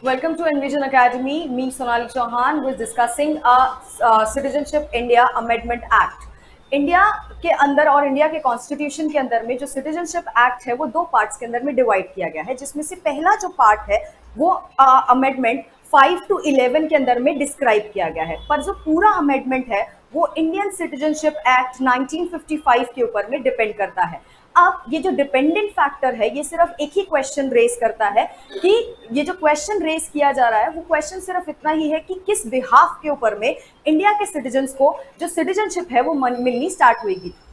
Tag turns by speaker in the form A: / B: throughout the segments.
A: Welcome to Envision Academy. Me, Sonali Chauhan, was discussing Citizenship India Amendment Act. India के अंदर और India के constitution के अंदर में जो सिटीजनशिप एक्ट है वो दो पार्ट्स के अंदर में डिवाइड किया गया है, जिसमें से पहला जो पार्ट है वो अमेंडमेंट 5 to 11 के अंदर में डिस्क्राइब किया गया है, पर जो पूरा अमेंडमेंट है वो इंडियन सिटीजनशिप एक्ट 1955 के ऊपर में डिपेंड करता है। अब ये जो डिपेंडेंट फैक्टर है ये सिर्फ एक ही क्वेश्चन रेज करता है कि ये जो क्वेश्चन रेज किया जा रहा है वो क्वेश्चन सिर्फ इतना ही है कि किस बिहाफ के ऊपर में इंडिया के सिटीजन्स को जो सिटीजनशिप है वो मिलनी स्टार्ट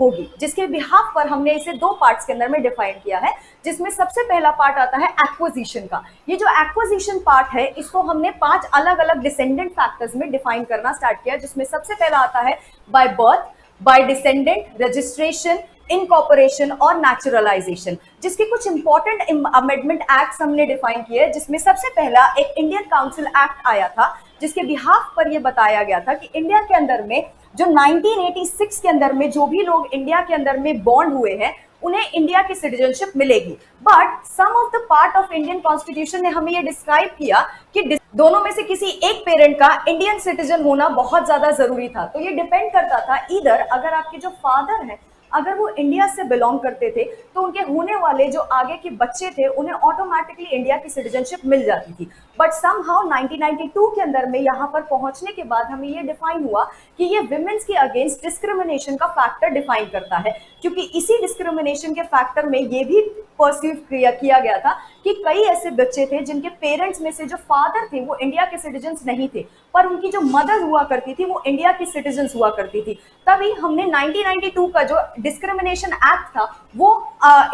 A: होगी, जिसके बिहाफ पर हमने इसे दो पार्ट्स के अंदर में डिफाइन किया है, जिसमें सबसे पहला पार्ट आता है एक्विजिशन का। ये जो एक्विजिशन पार्ट है इसको हमने 5 अलग अलग डिसेंडेंट फैक्टर्स में डिफाइन करना स्टार्ट किया, जिसमें सबसे पहला आता है by birth, by descendant, registration, incorporation और नेचुरलाइजेशन, जिसके कुछ इंपॉर्टेंट अमेंडमेंट एक्ट्स हमने डिफाइन किए, जिसमें सबसे पहला एक इंडियन काउंसिल एक्ट आया था, जिसके बिहाफ पर यह बताया गया था कि इंडिया के अंदर में जो 1986 के अंदर में जो भी लोग इंडिया के अंदर में बॉर्न हुए हैं उन्हें इंडिया की सिटीजनशिप मिलेगी। But some of the part of Indian constitution ने हमें यह डिस्क्राइब किया कि दोनों में से किसी एक पेरेंट का इंडियन सिटीजन होना बहुत ज्यादा जरूरी था। तो ये डिपेंड करता था इधर अगर आपके जो फादर है अगर वो इंडिया से बिलोंग करते थे तो उनके होने वाले जो आगे के बच्चे थे उन्हें ऑटोमेटिकली इंडिया की सिटीजनशिप मिल जाती थी। बट समहाउ 1992 के अंदर में यहाँ पर पहुंचने के बाद हमें ये डिफाइन हुआ कि ये विमेंस के अगेंस्ट डिस्क्रिमिनेशन का फैक्टर डिफाइन करता है, क्योंकि इसी डिस्क्रिमिनेशन के फैक्टर में ये भी परसीव किया गया था कि कई ऐसे बच्चे थे जिनके पेरेंट्स में से जो फादर थे वो इंडिया के सिटीजन्स नहीं थे, पर उनकी जो मदर हुआ करती थी वो इंडिया की सिटीजन्स हुआ करती थी। तभी हमने 1992 का जो डिस्क्रिमिनेशन एक्ट था वो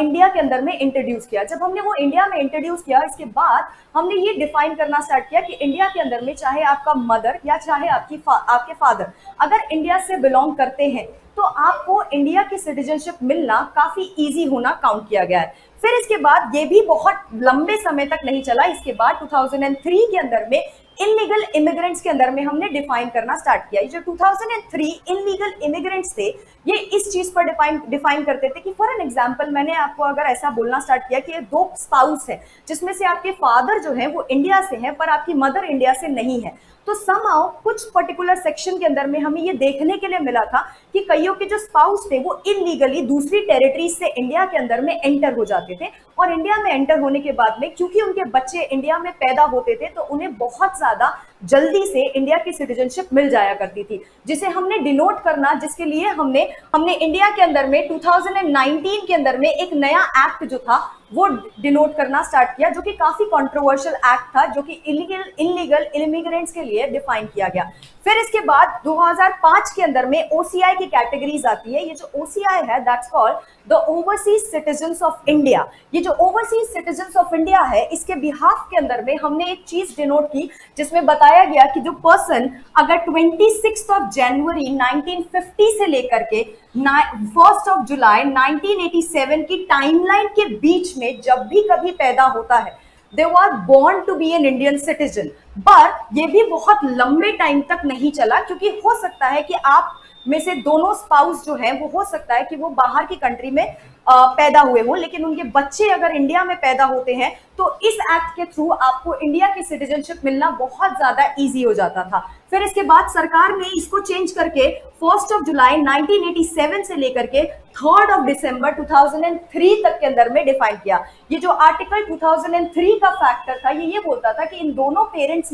A: इंडिया के अंदर में इंट्रोड्यूस किया। जब हमने वो इंडिया में इंट्रोड्यूस किया इसके बाद हमने ये डिफाइन करना स्टार्ट किया कि इंडिया के अंदर में चाहे आपका मदर या चाहे आपके फादर अगर इंडिया से बिलोंग करते हैं तो आपको इंडिया की सिटीजनशिप मिलना काफी इजी होना काउंट किया गया है। फिर इसके बाद ये भी बहुत लंबे समय तक नहीं चला, इसके बाद 2003 के अंदर में इलीगल इमिग्रेंट्स के अंदर में हमने डिफाइन करना स्टार्ट किया। ये जो 2003 इलीगल इमिग्रेंट्स थे ये इस चीज पर डिफाइन करते थे कि फॉर एन एग्जांपल मैंने आपको अगर ऐसा बोलना स्टार्ट किया कि ये दो स्पाउस है जिसमें से आपके फादर जो है वो इंडिया से है पर आपकी मदर इंडिया से नहीं है, तो समहाउ कुछ पर्टिकुलर सेक्शन के अंदर में हमें ये देखने के लिए मिला था कि कईयों के जो स्पाउस थे वो इलीगली दूसरी टेरिटरी से इंडिया के अंदर में एंटर हो जाते थे, और इंडिया में एंटर होने के बाद में क्योंकि उनके बच्चे इंडिया में पैदा होते थे तो उन्हें बहुत ज्यादा जल्दी से इंडिया की सिटीजनशिप मिल जाया करती थी, जिसे हमने डिनोट करना, जिसके लिए हमने इंडिया के अंदर में 2019 के अंदर में एक नया एक्ट जो था वो डिनोट करना स्टार्ट किया, जो कि काफी कंट्रोवर्शियल एक्ट था, जो कि इलीगल इमिग्रेंट्स के लिए डिफाइन किया गया। फिर इसके बाद 2005 के अंदर में ओसीआई की कैटेगरीज आती है। ये जो ओसीआई है that's called the overseas citizens of India. ये जो ओवरसीज सिटीजन्स ऑफ इंडिया है इसके बिहाफ के अंदर में हमने एक चीज डिनोट की जिसमें बताया गया कि जो पर्सन अगर 26 ऑफ जनवरी 1950 से लेकर के 1 जुलाई 1987 की टाइमलाइन के बीच में जब भी कभी पैदा होता है they were born to be an Indian citizen। पर ये भी बहुत लंबे टाइम तक नहीं चला, क्योंकि हो सकता है कि आप में से दोनों स्पाउस जो हैं वो हो सकता है कि वो बाहर की कंट्री में पैदा हुए हो, लेकिन उनके बच्चे अगर इंडिया में पैदा होते हैं तो इस एक्ट के थ्रू आपको इंडिया की सिटीजनशिप मिलना बहुत ज्यादा इजी हो जाता था। फिर इसके बाद सरकार ने इसको चेंज करके 1 जुलाई 1987 से लेकर के 3 दिसंबर 2003 तक के अंदर में डिफाइन किया। ये जो आर्टिकल 2003 का फैक्टर था ये बोलता था कि इन दोनों पेरेंट्स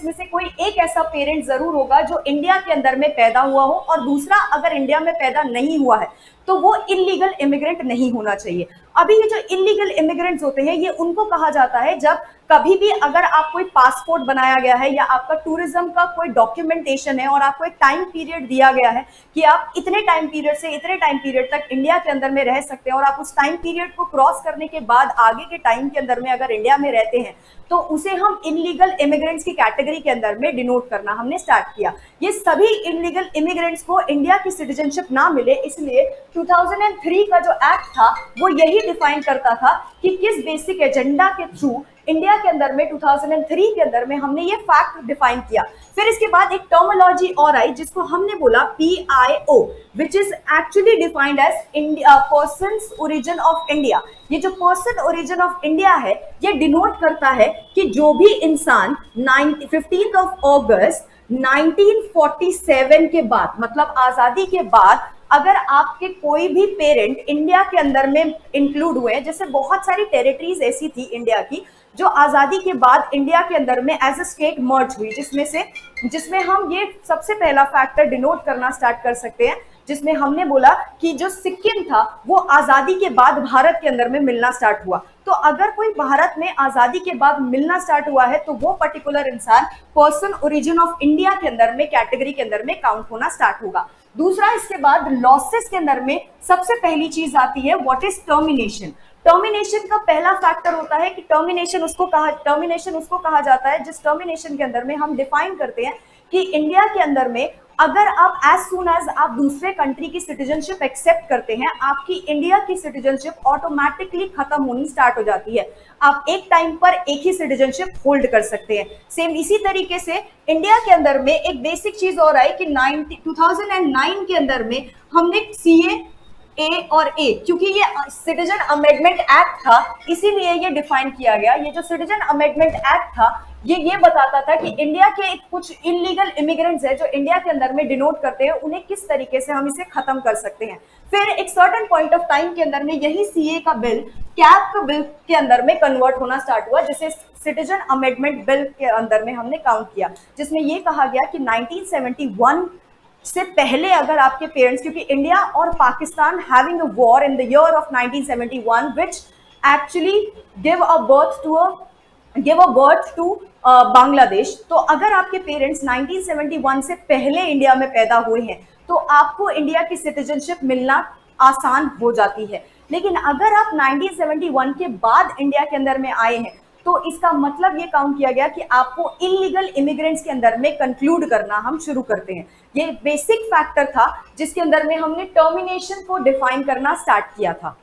A: में से कोई एक ऐसा पेरेंट जरूर होगा जो इंडिया के अंदर में पैदा हुआ हो, और दूसरा अगर इंडिया में पैदा नहीं हुआ है तो वो इलीगल इमिग्रेंट नहीं होना चाहिए। अभी ये जो इलीगल इमिग्रेंट्स होते हैं ये उनको कहा जाता है जब कभी भी अगर आप कोई पासपोर्ट बनाया गया है या आपका टूरिज्म का कोई डॉक्यूमेंटेशन है और आपको एक टाइम पीरियड दिया गया है कि आप इतने टाइम पीरियड से इतने टाइम पीरियड तक इंडिया के अंदर में रह सकते हैं, और आप उस टाइम पीरियड को क्रॉस करने के बाद आगे के टाइम के अंदर में अगर इंडिया में रहते हैं तो उसे हम इलीगल इमिग्रेंट्स की कैटेगरी के अंदर में डिनोट करना हमने स्टार्ट किया। ये सभी इलीगल इमिग्रेंट्स को इंडिया की सिटीजनशिप ना मिले इसलिए 2003 का जो एक्ट था वो यही डिफाइन करता था कि किस बेसिक एजेंडा के थ्रू इंडिया के अंदर में 2003 के अंदर में हमने ये फैक्ट डिफाइन किया। फिर इसके बाद एक टर्मिनोलॉजी और आई जिसको हमने बोला PIO, which is actually defined as India persons origin of India. ये जो पर्सन ओरिजिन ऑफ इंडिया है ये डिनोट करता है कि जो भी इंसान 15 अगस्त 1947 के बाद, मतलब आजादी के बाद, अगर आपके कोई भी पेरेंट इंडिया के अंदर में इंक्लूड हुए, जैसे बहुत सारी टेरिटरीज ऐसी थी इंडिया की जो आजादी के बाद इंडिया के अंदर में एज अ स्टेट मर्ज हुई, जिसमें हम ये सबसे पहला फैक्टर डिनोट करना स्टार्ट कर सकते हैं, जिसमें हमने बोला कि जो सिक्किम था वो आजादी के बाद भारत के अंदर में मिलना स्टार्ट हुआ। तो अगर कोई भारत में आजादी के बाद मिलना स्टार्ट हुआ है तो वो पर्टिकुलर इंसान पर्सन ओरिजिन ऑफ इंडिया के अंदर में कैटेगरी के अंदर में काउंट होना स्टार्ट होगा। दूसरा, इसके बाद लॉसेस के अंदर में सबसे पहली चीज आती है व्हाट इज टर्मिनेशन। टर्मिनेशन का पहला फैक्टर होता है कि टर्मिनेशन उसको कहा जाता है जिस टर्मिनेशन के अंदर में हम डिफाइन करते हैं कि इंडिया के अंदर में अगर आप एज सून एज आप दूसरे कंट्री की सिटीजनशिप एक्सेप्ट करते हैं, आपकी इंडिया की सिटीजनशिप ऑटोमेटिकली खत्म होनी स्टार्ट हो जाती है। आप एक टाइम पर एक ही सिटीजनशिप होल्ड कर सकते हैं। सेम इसी तरीके से इंडिया के अंदर में एक बेसिक चीज और आई कि 2009 के अंदर में हमने CA और A, क्योंकि ये सिटीजन अमेंडमेंट एक्ट था इसीलिए ये डिफाइन किया गया। ये जो सिटीजन अमेंडमेंट एक्ट था ये बताता था कि इंडिया के कुछ इलीगल इमिग्रेंट्स है जो इंडिया के अंदर में डिनोट करते हैं, उन्हें किस तरीके से हम इसे खत्म कर सकते हैं। फिर एक सर्टेन पॉइंट ऑफ टाइम के अंदर में यही CA का बिल कैप बिल के अंदर में कन्वर्ट होना स्टार्ट हुआ, जिसे सिटीजन अमेंडमेंट बिल के अंदर में हमने काउंट किया, जिसमें ये कहा गया कि 1971 से पहले अगर आपके पेरेंट्स, क्योंकि इंडिया और Pakistan having a war in the year of 1971 which actually give a birth to Bangladesh. तो अगर आपके पेरेंट्स 1971 से पहले इंडिया में पैदा हुए हैं तो आपको इंडिया की सिटीजनशिप मिलना आसान हो जाती है। लेकिन अगर आप 1971 के बाद इंडिया के अंदर में आए हैं तो इसका मतलब ये काउंट किया गया कि आपको इलीगल इमिग्रेंट्स के अंदर में कंक्लूड करना हम शुरू करते हैं। ये बेसिक फैक्टर था जिसके अंदर में हमने टर्मिनेशन को डिफाइन करना स्टार्ट किया था।